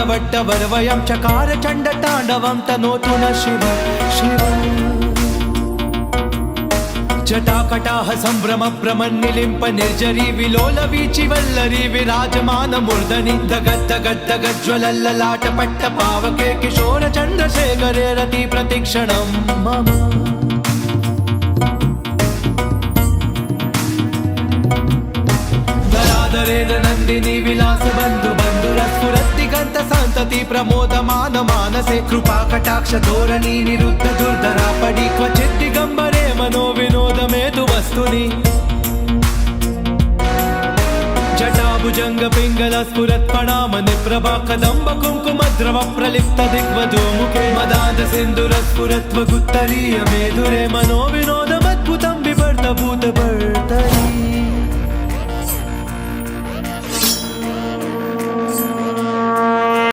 वरवयं चकार चण्डताण्डवं तनोतु न शिव शिव जटाकटाह सम्भ्रम भ्रमन्निलिम्प निर्जरी विलोल वीचि वल्लरी विराजमान मूर्धनि दगद्दगद्दगज्ज्वलल्ललाट पट्ट पावके किशोर चन्द्रशेखरे रति प्रतिक्षणं मम नंदिनी विलास बंधु बंधुरस्फुरत्तिगंत संतति प्रमोदमान मानसे कृपा कटाक्ष धोरणी निरुद्ध दुर्धरा पडी क्वचित् दिगंबरे मनो विनोद मेतु वस्तुनि जटाभुजंग पिंगल स्फुरत् प्रणाम निप्रभा कदंब कुंकुम द्रव प्रलिप्त दिग्वजो मुखे मदाद सिंधुर स्फुरत्व गुत्तरीय मेधुरे मनो विनोदमद्भुतं बिभर्त भूत भर्तरी